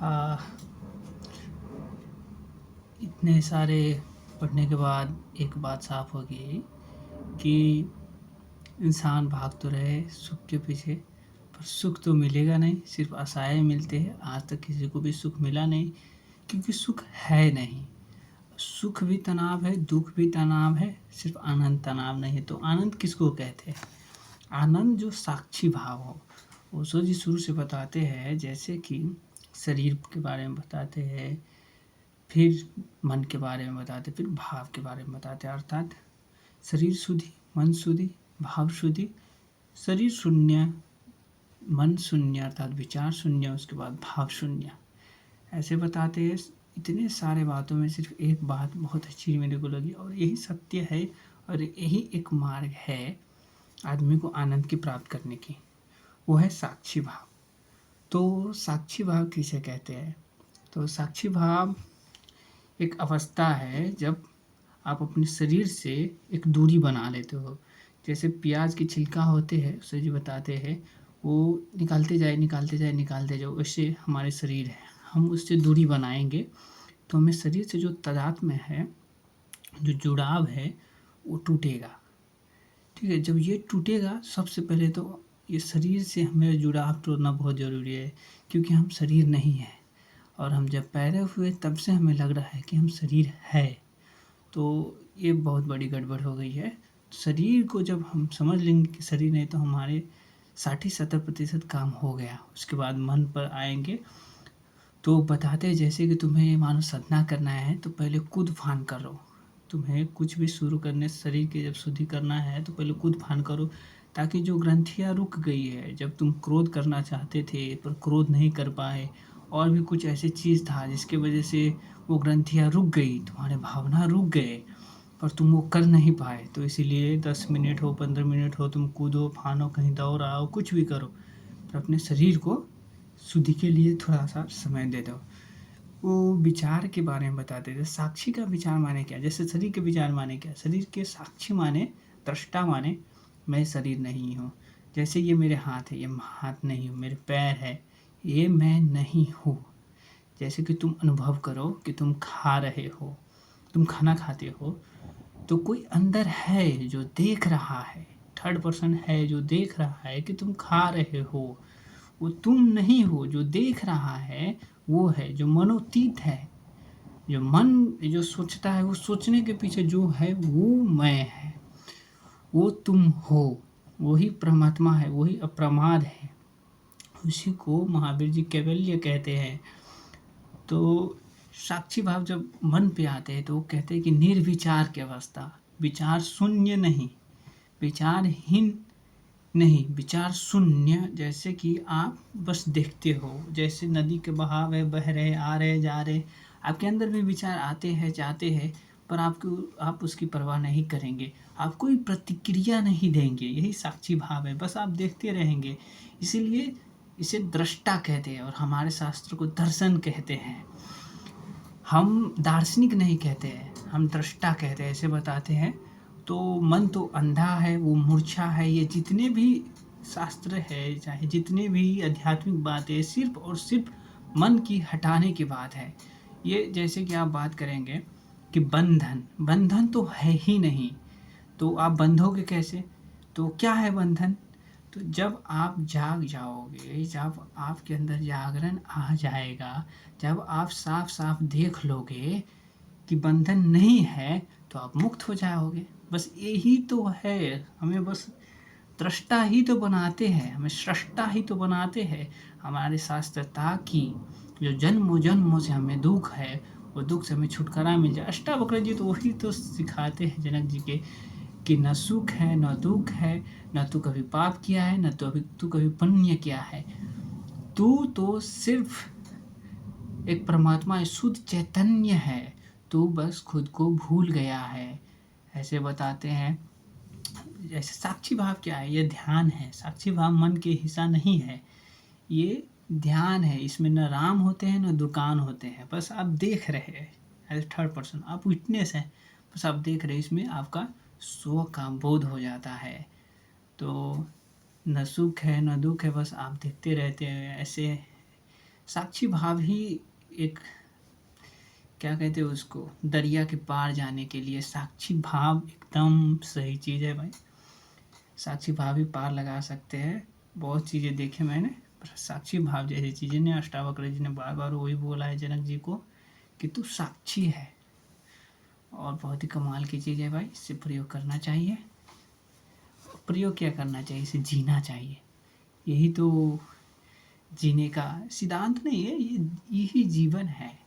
आ, इतने सारे पढ़ने के बाद एक बात साफ होगी कि इंसान भाग तो रहे सुख के पीछे, पर सुख तो मिलेगा नहीं, सिर्फ आशाएं मिलते हैं। आज तक किसी को भी सुख मिला नहीं, क्योंकि सुख है नहीं। सुख भी तनाव है, दुख भी तनाव है, सिर्फ आनंद तनाव नहीं है। तो आनंद किसको कहते हैं? आनंद जो साक्षी भाव हो। ओशो जी शुरू से बताते हैं, जैसे कि शरीर के बारे में बताते हैं, फिर मन के बारे में बताते, फिर भाव के बारे में बताते, अर्थात शरीर शुद्धि, मन शुद्धि, भाव शुद्धि, शरीर शून्य, मन शून्य अर्थात विचार शून्य, उसके बाद भाव शून्य, ऐसे बताते हैं। इतने सारे बातों में सिर्फ एक बात बहुत अच्छी मेरे को लगी, और यही सत्य है, और यही एक मार्ग है आदमी को आनंद की प्राप्त करने की, वो है साक्षी भाव। तो साक्षी भाव किसे कहते हैं? तो साक्षी भाव एक अवस्था है जब आप अपने शरीर से एक दूरी बना लेते हो। जैसे प्याज की छिलका होते हैं, उसे जी बताते हैं, वो निकालते जाए निकालते जाए निकालते जाओ, वैसे हमारे शरीर है। हम उससे दूरी बनाएंगे तो हमें शरीर से जो तादात्म्य है, जो जुड़ाव है, वो टूटेगा। ठीक है, जब ये टूटेगा, सबसे पहले तो ये शरीर से हमें जुड़ाव तोड़ना बहुत ज़रूरी है, क्योंकि हम शरीर नहीं है। और हम जब पैदा हुए तब से हमें लग रहा है कि हम शरीर है, तो ये बहुत बड़ी गड़बड़ हो गई है। शरीर को जब हम समझ लेंगे कि शरीर नहीं, तो हमारे 60-70% काम हो गया। उसके बाद मन पर आएंगे, तो बताते हैं जैसे कि तुम्हें मानो साधना करना है तो पहले कूद फान करो। तुम्हें कुछ भी शुरू करने, शरीर की जब शुद्धि करना है तो पहले कूद फान करो, ताकि जो ग्रंथियाँ रुक गई है, जब तुम क्रोध करना चाहते थे पर क्रोध नहीं कर पाए, और भी कुछ ऐसी चीज़ था जिसके वजह से वो ग्रंथियाँ रुक गई, तुम्हारे भावना रुक गए, पर तुम वो कर नहीं पाए। तो इसीलिए 10 मिनट हो, 15 मिनट हो, तुम कूदो फानो, कहीं दौड़ आओ, कुछ भी करो, पर अपने शरीर को शुद्धि के लिए थोड़ा सा समय दे दो। वो विचार के बारे में बताते थे, साक्षी का विचार माने क्या, जैसे शरीर के विचार माने क्या, शरीर के साक्षी माने, दृष्टा माने मैं शरीर नहीं हूँ। जैसे ये मेरे हाथ है, ये हाथ नहीं हूँ, मेरे पैर है, ये मैं नहीं हूँ। जैसे कि तुम अनुभव करो कि तुम खा रहे हो, तुम खाना खाते हो, तो कोई अंदर है जो देख रहा है, थर्ड पर्सन है जो देख रहा है कि तुम खा रहे हो। वो तुम नहीं हो, जो देख रहा है वो है, जो मनोतीत है, जो मन जो सोचता है, वो सोचने के पीछे जो है वो मैं है, वो तुम हो, वही परमात्मा है, वही अप्रमाद है। उसी को महावीर जी कैवल्य कहते हैं। तो साक्षी भाव जब मन पे आते हैं तो वो कहते हैं कि निर्विचार की अवस्था, विचार शून्य नहीं, विचारहीन नहीं, विचार शून्य। जैसे कि आप बस देखते हो, जैसे नदी के बहाव है, बह रहे, आ रहे, जा रहे, आपके अंदर भी विचार आते हैं जाते हैं, पर आप उसकी परवाह नहीं करेंगे, आप कोई प्रतिक्रिया नहीं देंगे। यही साक्षी भाव है, बस आप देखते रहेंगे। इसीलिए इसे दृष्टा कहते हैं, और हमारे शास्त्र को दर्शन कहते हैं। हम दार्शनिक नहीं कहते हैं, हम दृष्टा कहते हैं, ऐसे बताते हैं। तो मन तो अंधा है, वो मूर्छा है, ये जितने भी शास्त्र है, चाहे जितने भी आध्यात्मिक बातें, सिर्फ और सिर्फ मन की हटाने की बात है। ये जैसे कि आप बात करेंगे कि बंधन, बंधन तो है ही नहीं, तो आप बंधोगे कैसे? तो क्या है बंधन? तो जब आप जाग जाओगे, जब आपके अंदर जागरण आ जाएगा, जब आप साफ साफ देख लोगे कि बंधन नहीं है, तो आप मुक्त हो जाओगे। बस यही तो है, हमें बस दृष्टा ही तो बनाते हैं, हमें सृष्टा ही तो बनाते हैं हमारे शास्त्र, ताकि जो जन्मों जन्मों से हमें दुख है, वो दुख से हमें छुटकारा मिल जाए। अष्टावक्र जी तो वही तो सिखाते हैं जनक जी के, कि न सुख है न दुख है, न तू कभी पाप किया है, न तो अभी तू कभी पुण्य किया है, तू तो सिर्फ एक परमात्मा शुद्ध चैतन्य है, तू बस खुद को भूल गया है। ऐसे बताते हैं। जैसे साक्षी भाव क्या है? ये ध्यान है। साक्षी भाव मन के हिस्सा नहीं है, ये ध्यान है। इसमें न राम होते हैं न दुकान होते हैं, बस आप देख रहे हैं एज थर्ड पर्सन, आप विटनेस है, बस आप देख रहे हैं। इसमें आपका स्व का बोध हो जाता है। तो न सुख है न दुख है, बस आप देखते रहते हैं। ऐसे साक्षी भाव ही एक, क्या कहते हैं उसको, दरिया के पार जाने के लिए साक्षी भाव एकदम सही चीज़ है भाई। साक्षी भाव ही पार लगा सकते हैं। बहुत चीज़ें देखे मैंने, पर साक्षी भाव जैसी चीज़ें ने, अष्टावक्र जी ने बार बार वही बोला है जनक जी को कि तू साक्षी है। और बहुत ही कमाल की चीज़ है भाई, इससे प्रयोग करना चाहिए। प्रयोग क्या करना चाहिए, इसे जीना चाहिए। यही तो जीने का सिद्धांत नहीं है, यही जीवन है।